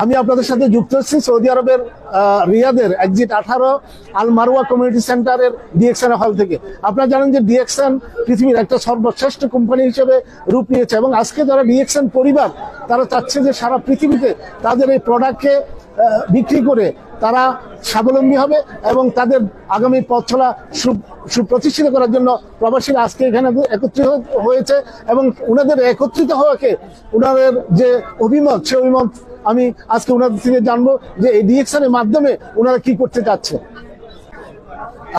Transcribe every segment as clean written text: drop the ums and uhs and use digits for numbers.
আমি আপনাদের সাথে যুক্ত হচ্ছি সৌদি আরবের রিয়াদের এক্সিট 18 আল মারওয়া কমিউনিটি সেন্টারের ডিএক্সএন হল থেকে। আপনারা জানেন যে ডিএক্সএন পৃথিবীর একটা সর্বশ্রেষ্ঠ কোম্পানি হিসেবে রূপ নিয়েছে এবং আজকে যারা ডিএক্সএন পরিবার তারা চাচ্ছে যে সারা পৃথিবীতে তাদের এই প্রোডাক্টকে বিক্রি করে তারা স্বাবলম্বী হবে এবং তাদের আগামী পথ চলা সুপ্রতিষ্ঠিত করার জন্য প্রবাসীরা আজকে এখানে একত্রিত হয়েছে এবং ওনাদের একত্রিত হওয়াকে ওনাদের যে অভিমত সে অভিমত আমি আজকে ওনাদের থেকে জানবো যে এই ডিএক্সএন এর মাধ্যমে ওনারা কি করতে চাচ্ছে।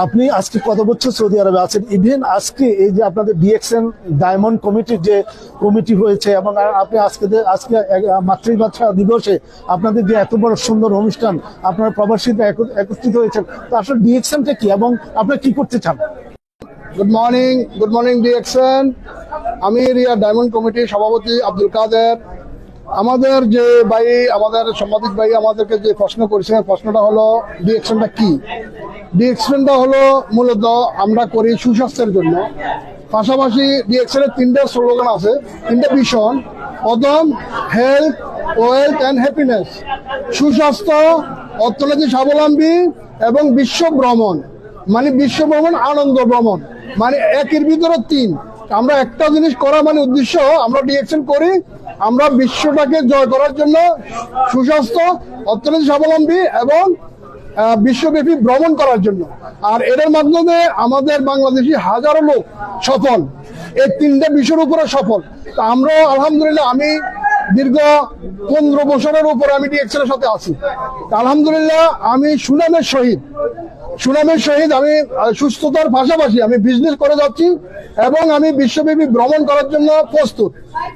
আপনি আজকে কত বছর সৌদি আরবে আছেন, ইভেন আজকে এই যে আপনাদের ডিএক্সএন ডায়মন্ড কমিটির যে কমিটি হয়েছে এবং আপনি আজকে মাতৃভাষা দিবসে আপনাদের যে এত বড় সুন্দর অনুষ্ঠান আপনারা প্রবাসীরা একত্রিত হয়েছেন, তো আসলে ডিএক্সএনটা কি এবং আপনারা কি করতে চান? Good morning DXN. আমি রিয়া ডায়মন্ড কমিটির সভাপতি আব্দুল কাদের। আমাদের যে ভাই, আমাদের সাংবাদিক ভাই আমাদেরকে যে প্রশ্ন করেছে, প্রশ্নটা হলো ডিএক্সএনটা কি। ডিএক্সএনটা হলো মূলত আমরা করি সুস্বাস্থ্যের জন্য। পাশাপাশি ডিএক্সএন এর 3টা স্লোগান আছে, 3টা ভীষণ। প্রথম হেলথ, ওয়েলথ অ্যান্ড হ্যাপিনেস, সুস্বাস্থ্য, অর্থনৈতিক স্বাবলম্বী এবং বিশ্ব ভ্রমণ। মানে বিশ্ব ভ্রমণ, আনন্দ ভ্রমণ, মানে একের ভিতরে 3। আমরা একটা জিনিস করা মানে উদ্দেশ্য আমরা ডিএক্সএন করি আমরা বিশ্বটাকে জয় করার জন্য, সুস্বাস্থ্য, অর্থনৈতিক স্বাবলম্বী এবং বিশ্বব্যাপী ভ্রমণ করার জন্য। আর এর মাধ্যমে আমাদের বাংলাদেশি হাজারো লোক সফল, এই 3টা বিষয়ের উপরে সফল। তা আমরা আলহামদুলিল্লাহ, আমি দীর্ঘ 15 বছরের উপরে আমি ডিএক্সএন এর সাথে আছি। আলহামদুলিল্লাহ আমি সুনামের সহিত আমি সুস্থতার পাশাপাশি আমি বিজনেস করে যাচ্ছি এবং আমি বিশ্বব্যাপী ভ্রমণ করার জন্য প্রস্তুত।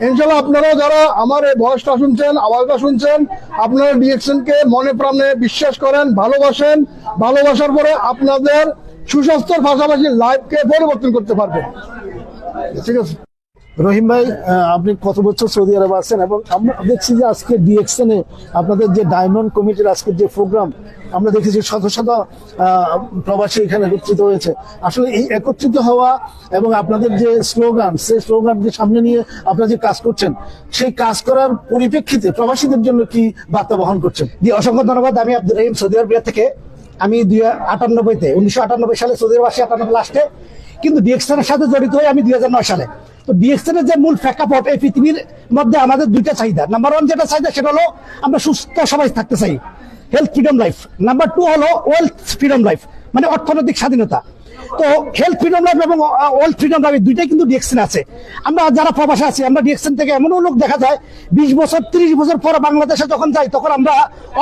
ইনশাল্লাহ আপনারা যারা আমার এই ভয়েসটা শুনছেন, আওয়াজটা শুনছেন, আপনারা ডিএক্সএন কে মনে প্রাণে বিশ্বাস করেন, ভালোবাসেন। ভালোবাসার পরে আপনাদের সুস্বাস্থ্যের পাশাপাশি লাইফকে পরিবর্তন করতে পারবেন। ঠিক আছে রহিম ভাই, আপনি কত বছর সৌদি আরবে আছেন এবং আমরা দেখছি যে আজকে ডিএক্সএন এ আপনাদের যে ডায়মন্ড কমিটির আজকে যে প্রোগ্রাম আমরা দেখেছি, শত শত প্রবাসী এখানে একত্রিত হয়েছে। আসলে এই একত্রিত হওয়া এবং আপনাদের যে স্লোগান, সেই স্লোগান যে সামনে নিয়ে আপনারা যে কাজ করছেন, সেই কাজ করার পরিপ্রেক্ষিতে প্রবাসীদের জন্য কি বার্তা বহন করছেন? জি, অসংখ্য ধন্যবাদ। আমি আব্দুল রহিম, সৌদি আরবিয়া থেকে। আমি 1998 সালে সৌদি আরব আসি, 98 লাস্টে, কিন্তু ডিএক্সএন এর সাথে জড়িত হয়ে আমি 2009 সালে। তো ডিএক্সএন এর যে মূল প্রেক্ষাপট, এই পৃথিবীর মধ্যে আমাদের 2টা চাহিদা। নাম্বার 1 যেটা চাহিদা সেটা হলো আমরা সুস্থ সবাই থাকতে চাই, হেলথ ফ্রিডম লাইফ। নাম্বার 2 হলো ওয়েলথ ফ্রিডম লাইফ, মানে অর্থনৈতিক স্বাধীনতা। তো হেলথ ফ্রিডম লাইফ এবং ওয়েলথ ফ্রিডম লাইফ দুইটাই কিন্তু ডিএক্সএন আছে। আমরা যারা প্রবাসে আছি, আমরা ডিএক্সএন থেকে এমনও লোক দেখা যায় 20 বছর 30 বছর পরে বাংলাদেশে যখন যাই তখন আমরা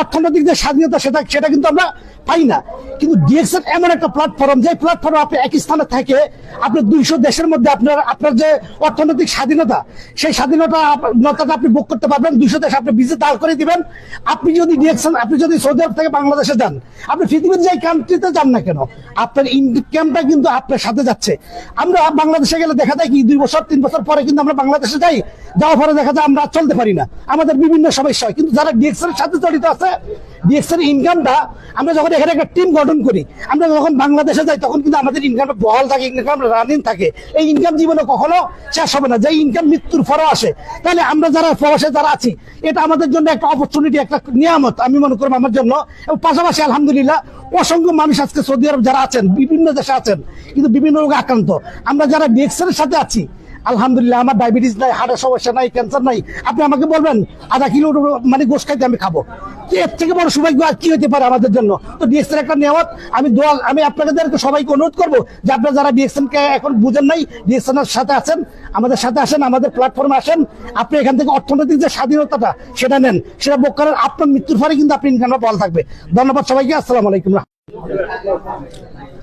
অর্থনৈতিক যে স্বাধীনতা সেটা কিন্তু আমরা পাই না। কিন্তু ডিএক্সএন এমন একটা প্ল্যাটফর্ম, যে প্ল্যাটফর্মে আপনি একই স্থানে থেকে আপনি 200 দেশের মধ্যে আপনার যে অর্থনৈতিক স্বাধীনতা, সেই স্বাধীনতা আপনি ভোগ করতে পারবেন। 200 দেশ আপনি ভিসা দাঁড় করে দিবেন। আপনি যদি ডিএক্সএন, আপনি যদি সৌদি আরব থেকে বাংলাদেশে যান, আপনি পৃথিবীর যে কান্ট্রিতে যান না কেন, আপনার ইনকামটা কিন্তু আপনার সাথে যাচ্ছে। আমরা বাংলাদেশে গেলে দেখা যায় কি 2 বছর 3 বছর পরে কিন্তু আমরা বাংলাদেশে যাওয়ার পরে দেখা যায় আমরা চলতে পারি না, আমাদের বিভিন্ন সমস্যা হয়। কিন্তু যারা ডিএক্সএন এর সাথে জড়িত আছে, ডিএক্সএন ইনকামটা আমরা যখন এখানে একটা টিম গঠন করি, আমরা যখন বাংলাদেশে যাই তখন কিন্তু আমাদের ইনকামটা বহাল থাকে, ইনকাম রানিং থাকে। এই ইনকাম জীবনে কখনো শেষ হবে না, যে ইনকাম মৃত্যুর পরেও আসে। তাহলে আমরা যারা প্রবাসে যারা আছি, এটা আমাদের জন্য একটা অপরচুনিটি, একটা নিয়ামত আমি মনে করবো আমার জন্য। এবং পাশাপাশি আলহামদুলিল্লাহ অসংখ্য মানুষ আজকে সৌদি আরব যারা আছেন, বিভিন্ন দেশে আছেন কিন্তু বিভিন্ন রোগে আক্রান্ত। আমরা যারা ডিএক্সএন এর সাথে আছি, আলহামদুলিল্লাহ আমার ডায়াবেটিস নাই, হার্টের সমস্যা নাই, ক্যান্সার নাই। আপনি আমাকে বলবেন আধা কিলো মানে গোশ খাইতে আমি খাবো, এর থেকে বড় সৌভাগ্য আর কি হতে পারে আমাদের জন্য? তো ডিএক্সএন একটা নিয়ামত। আমি আপনাদেরকে সবাইকে অনুরোধ করবো যে আপনারা যারা ডিএক্সএন কে এখন বুঝেন নাই, ডিএক্সএন এর সাথে আছেন, আমাদের সাথে আসেন, আমাদের প্ল্যাটফর্মে আসেন। আপনি এখান থেকে অর্থনৈতিক যে স্বাধীনতাটা সেটা নেন, সেটা ভোগ করার আপনার মৃত্যুর পরে কিন্তু আপনি ইনকামটা বল থাকবে। ধন্যবাদ সবাইকে, আসসালামু আলাইকুম।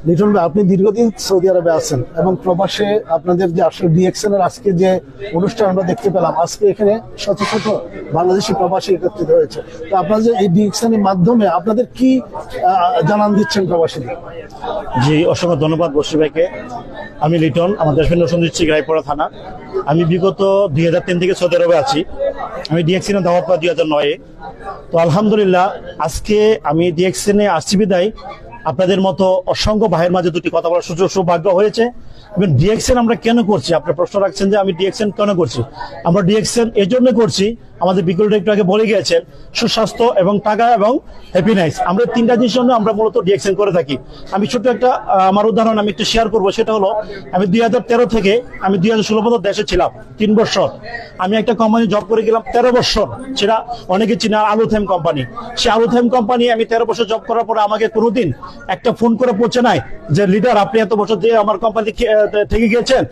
লিটন ভাই, আপনি দীর্ঘদিন সৌদি আরবে আছেন এবং প্রবাসে আপনাদের যে আসলে ডিএক্সএন এর আজকে যে অনুষ্ঠান আমরা দেখতে পেলাম, আজকে এখানে শত শত বাংলাদেশি প্রবাসী একত্রিত হয়েছে। তো আপনারা যে এই ডিএক্সএন এর মাধ্যমে আপনাদের কি জানান দিচ্ছেন প্রবাসীদের? জি, অসংখ্য ধন্যবাদ বসি ভাইকে। আমি লিটন, আমাদের নতুন ডিস্ট্রিক্ট রায়পুরা থানা। আমি বিগত 2003 থেকে সৌদি আরবে আছি। আমি ডিএক্সএন এ দাওয়াত পাই 2009-এ। তো আলহামদুলিল্লাহ আজকে আমি ডিএক্সএন এ আসছি বিদায় আপনাদের মতো অসংখ্য ভাইয়ের মাঝে দুটি কথা বলার সুযোগ সৌভাগ্য হয়েছে। এবং ডিএক্সএন আমরা কেন করছি, আপনি প্রশ্ন রাখছেন যে আমি ডিএক্সএন কেন করছি। আমরা ডিএক্সএন এই জন্য করছি, আমাদের বিকল্প একটু আগে বলে গিয়েছেন, সুস্বাস্থ্য এবং টাকা এবং হ্যাপিনেস, আমরা তিনটা জিনিসের জন্য আমরা মূলত ডিএক্সএন করে থাকি। আমি ছোট্ট একটা আমার উদাহরণ আমি একটু শেয়ার করবো। সেটা হলো আমি 2013 থেকে আমি 2016 পর্যন্ত দেশে ছিলাম 3 বছর। আমি একটা কোম্পানি জব করে গেলাম 13 বছর, সেটা অনেকে চিনে, আলুথেম কোম্পানি। সে আলুথেম কোম্পানি আমি 13 বছর জব করার পরে আমাকে কোনোদিন একটা ফোন করে পৌঁছে নাই যে লিডার আপনি এত বছর দিয়ে আমার কোম্পানি থেকে গিয়েছেন,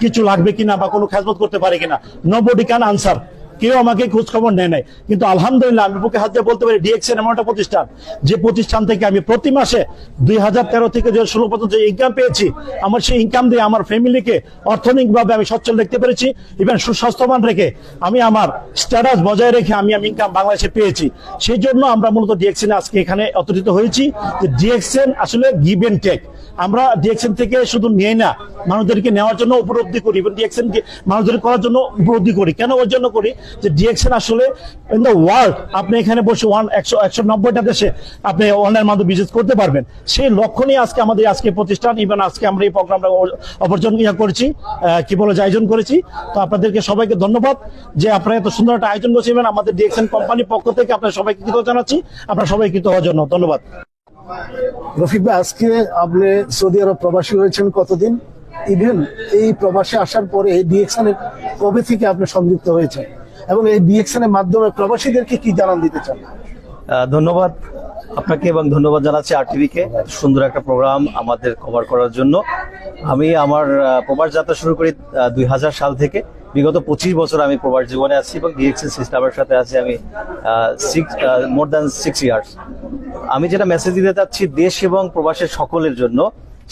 কিছু লাগবে কিনা বা কোনো খেজমত করতে পারে কিনা। নোবডি ক্যান আনসার, কেউ আমাকে খোঁজ খবর নেয় নাই। কিন্তু আলহামদুলিল্লাহ আমি বুকে হাত দিয়ে বলতে পারি ডিএক্সএন এমন একটা প্রতিষ্ঠান, যে প্রতিষ্ঠান থেকে আমি প্রতি মাসে 2013 থেকে 2016 পর্যন্ত যে ইনকাম পেয়েছি, আমার সেই ইনকাম দিয়ে আমার ফ্যামিলিকে অর্থনৈতিকভাবে আমি সচ্ছল দেখতে পেরেছি। ইভেন সুস্বাস্থ্যবান রেখে আমি আমার স্ট্যাটাস বজায় রেখে আমি ইনকাম বাংলাদেশে পেয়েছি। সেই জন্য আমরা মূলত ডিএক্সএন আজকে এখানে একত্রিত হয়েছি, যে ডিএক্সএন আসলে গিভ এন্ড টেক। আমরা ডিএক্সএন থেকে শুধু নিয়ে না, মানুষদেরকে নেওয়ার জন্য উপলব্ধি করি, এবং ডিএক্সএন মানুষদের করার জন্য উপলব্ধি করি। কেন ওর জন্য করি? যে ডিএক্সএন আসলে ইন দ্য ওয়ার্ল্ড, আপনি এখানে বসে 190টা দেশে আপনি অনলাইন মাধ্যমে বিজনেস করতে পারবেন। সেই লক্ষ্য নিয়ে আজকে আমাদের আজকে প্রতিষ্ঠান, ইভেন আজকে আমরা এই প্রোগ্রামটা অপরজন করেছি, কি বলে আয়োজন করেছি। তো আপনাদেরকে সবাইকে ধন্যবাদ যে আপনারা এত সুন্দর একটা আয়োজন করছেন। আমাদের ডিএক্সএন কোম্পানির পক্ষ থেকে আপনার সবাইকে কৃতজ্ঞতা জানাচ্ছি। আপনারা সবাই কৃতজ্ঞ হওয়ার জন্য ধন্যবাদ। রফিক ভাই, আজকে আপনি সৌদি আরব প্রবাসী হয়েছেন কতদিন? ইভেন এই প্রবাসে আসার পরে এই ডিএক্সএন এর কবে থেকে আপনি সংযুক্ত হয়েছেন, এবং এই ডিএক্সএন এর মাধ্যমে প্রবাসীদেরকে কি জানান দিতে চান? ধন্যবাদ আপনাকে এবং ধন্যবাদ জানাচ্ছি আরটিভি কে সুন্দর একটা প্রোগ্রাম আমাদের কভার করার জন্য। আমি আমার প্রবাস যাত্রা শুরু করি 2000 সাল থেকে। বিগত 25 বছর আমি প্রবাস জীবনে আছি এবং ডিএক্সএন সিস্টেমের সাথে আছি আমি মোর দ্যান 6 ইয়ার্স। আমি যেটা মেসেজ দিতে চাচ্ছি দেশ এবং প্রবাসের সকলের জন্য,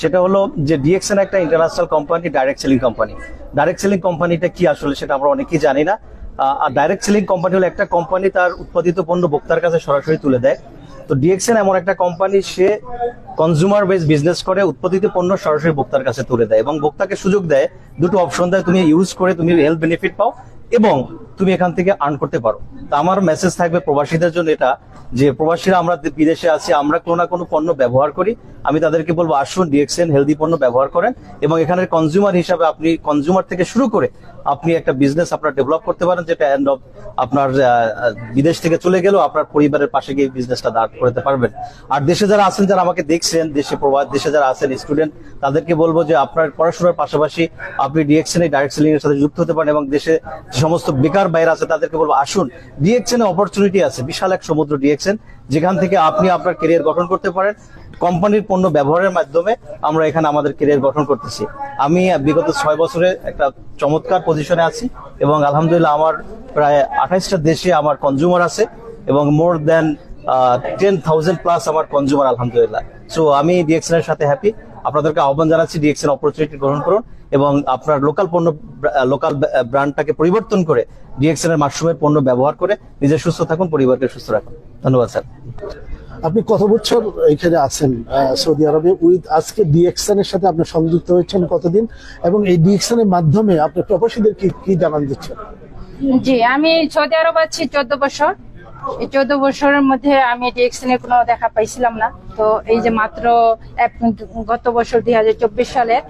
সেটা হলো যে ডিএক্সএন একটা international company, direct selling company. Direct selling কোম্পানিটা কি আসলে সেটা আমরা অনেকেই জানি না। আর ডাইরেক্ট সেলিং কোম্পানি হলো একটা কোম্পানি তার উৎপাদিত পণ্য ভোক্তার কাছে সরাসরি তুলে দেয়। তো ডিএক্সএন এমন একটা কোম্পানি, সে কনজিউমার বেস বিজনেস করে, উৎপাদিত পণ্য সরাসরি ভোক্তার কাছে তুলে দেয় এবং ভোক্তাকে সুযোগ দেয়, দুটো অপশন দেয়, তুমি ইউজ করে তুমি হেলথ বেনিফিট পাও এবং তুমি এখান থেকে আর্ন করতে পারো। তো আমার মেসেজ থাকবে প্রবাসীদের জন্য এটা, যে প্রবাসীরা আমরা বিদেশে আছি, আমরা কোনো না কোনো পণ্য ব্যবহার করি। আমি তাদেরকে বলবো আসুন ডিএক্সএন হেলদি পণ্য ব্যবহার করেন এবং এখানের কনজিউমার হিসাবে আপনি কনজিউমার থেকে শুরু করে আপনি একটা বিজনেস আপনার ডেভেলপ করতে পারেন, যেটা এন্ড অফ আপনার বিদেশ থেকে চলে গেলেও আপনার পরিবারের পাশে গিয়ে বিজনেসটা দাঁড় করতে পারবেন। আর দেশে যারা আছেন, যারা আমাকে দেখছেন, দেশে যারা আছেন স্টুডেন্ট, তাদেরকে বলবো যে আপনার পড়াশোনার পাশাপাশি আপনি ডিএক্সএন এর ডাইরেক্ট সেলিং এর সাথে যুক্ত হতে পারেন এবং দেশে যে সমস্ত বেকার বাইরে আছে তাদেরকে বলবো আসুন, ডিএক্সএন এ অপরচুনিটি আছে, বিশাল এক সমুদ্র ডিএক্সএন, যেখান থেকে আপনি আপনার ক্যারিয়ার গঠন করতে পারেন। কোম্পানির পণ্য ব্যবহারের মাধ্যমে আমরা এখানে আমাদের ক্যারিয়ার গঠন করতেছি। আমি বিগত 6 বছরে একটা চমৎকার পজিশনে আছি এবং আলহামদুলিল্লাহ আমার প্রায় 28টা দেশে আমার কনজিউমার আছে এবং মোর দেন 10,000 প্লাস আমার কনজিউমার আলহামদুলিল্লাহ। সো আমি ডিএক্সএন এর সাথে হ্যাপি। আপনাদেরকে আহ্বান জানাচ্ছি ডিএক্সএন অপরচুনিটি গ্রহণ করুন এবং আপনার লোকাল পণ্য, লোকাল ব্র্যান্ডটাকে পরিবর্তন করে ডিএক্সএন এর মাশরুমের পণ্য ব্যবহার করে নিজে সুস্থ থাকুন, পরিবারকে সুস্থ রাখুন। ধন্যবাদ স্যার। আপনি কত বছর এখানে আছেন সৌদি আরবে? উইথ আজকে ডিএক্সএন এর সাথে আপনি সংযুক্ত হয়েছেন কতদিন, এবং এই ডিএক্সএন এর মাধ্যমে আপনি প্রবাসীদের কি জানান দিচ্ছেন? জি, আমি সৌদি আরব আছি 14 বছর। এই 14 বছরের মধ্যে আমি ডিএক্সএন এর কোনো দেখা পাইছিলাম না। তো এই যে মাত্র গত বছর 2024 সালের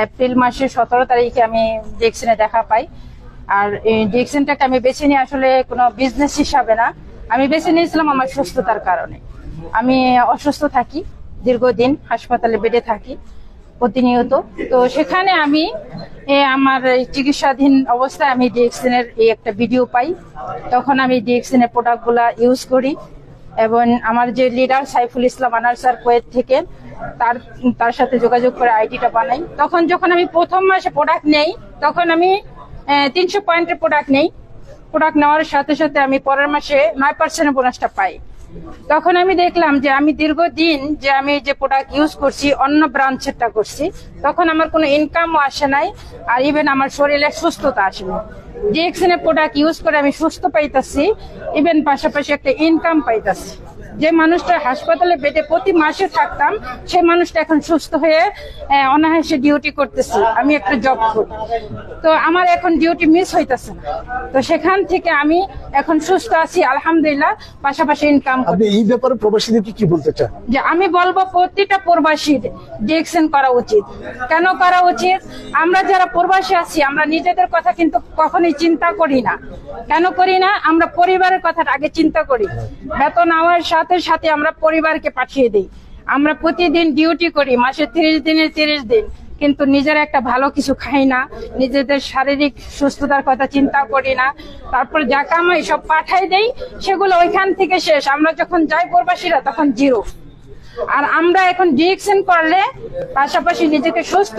এপ্রিল মাসের 17 তারিখে আমি ডিএক্সএন এ দেখা পাই। আর এই ডিএক্সএনটাকে আমি বেছে নিই আসলে কোনো বিজনেস হিসাবে না, আমি বেছে নিয়েছিলাম আমার সুস্থতার কারণে। আমি অসুস্থ থাকি, দীর্ঘদিন হাসপাতালে বেডে থাকি প্রতিনিয়ত। তো সেখানে আমি আমার চিকিৎসাধীন অবস্থায় আমি ডিএক্সএন এর এই একটা ভিডিও পাই, তখন আমি ডিএক্সএন এর প্রোডাক্টগুলা ইউজ করি এবং আমার যে লিডার সাইফুল ইসলাম আনার স্যার কুয়েত থেকে, তার সাথে যোগাযোগ করে আইডিটা বানাই। তখন যখন আমি প্রথম মাসে প্রোডাক্ট নেই, তখন আমি 300 পয়েন্টের প্রোডাক্ট নেই। প্রোডাক্ট নেওয়ার সাথে সাথে আমি পরের মাসে 9% বোনাসটা পাই। তখন আমি দেখলাম যে আমি দীর্ঘদিন যে আমি যে প্রোডাক্ট ইউজ করছি অন্য ব্রাঞ্চেরটা করছি, তখন আমার কোনো ইনকামও আসে নাই আর ইভেন আমার শরীরে সুস্থতা আসে না। ডিএক্সএন এর প্রোডাক্ট ইউজ করে আমি সুস্থ পাইতাছি, ইভেন পাশাপাশি একটা ইনকাম পাইতাছি। যে মানুষটা হাসপাতালে বেডে প্রতি মাসে থাকতাম, সেই মানুষটা এখন সুস্থ হয়ে অনায়াসে ডিউটি করতেছি। আমি একটা জব করি, তো আমার এখন ডিউটি মিস হইতেছে না। তো সেখান থেকে আমি এখন সুস্থ আছি আলহামদুলিল্লাহ, পাশাপাশি ইনকাম। আপনি এই ব্যাপারে প্রবাসীদেরকে কি বলতে চান? যে আমি বলবো প্রতিটা প্রবাসীর ডিএক্সএন করা উচিত। কেন করা উচিত? আমরা যারা প্রবাসী আছি, আমরা নিজেদের কথা কিন্তু কখনোই চিন্তা করি না। কেন করি না? আমরা পরিবারের কথাটা আগে চিন্তা করি। বেতন নেওয়ার সাথে সাথে আমরা পরিবারকে পাঠিয়ে দিই। আমরা প্রতিদিন ডিউটি করি, মাসে 30 দিনে 30 দিন, কিন্তু নিজের একটা ভালো কিছু খাই না, নিজেদের শারীরিক সুস্থতার কথা চিন্তা করি না। তারপর যা কামাই সব পাঠাই দেই, সেগুলো ওইখান থেকে শেষ। আমরা যখন যাই প্রবাসীরা তখন জিরো। আর আমরা এখন ডিএক্সএন করলে পাশাপাশি নিজেকে সুস্থ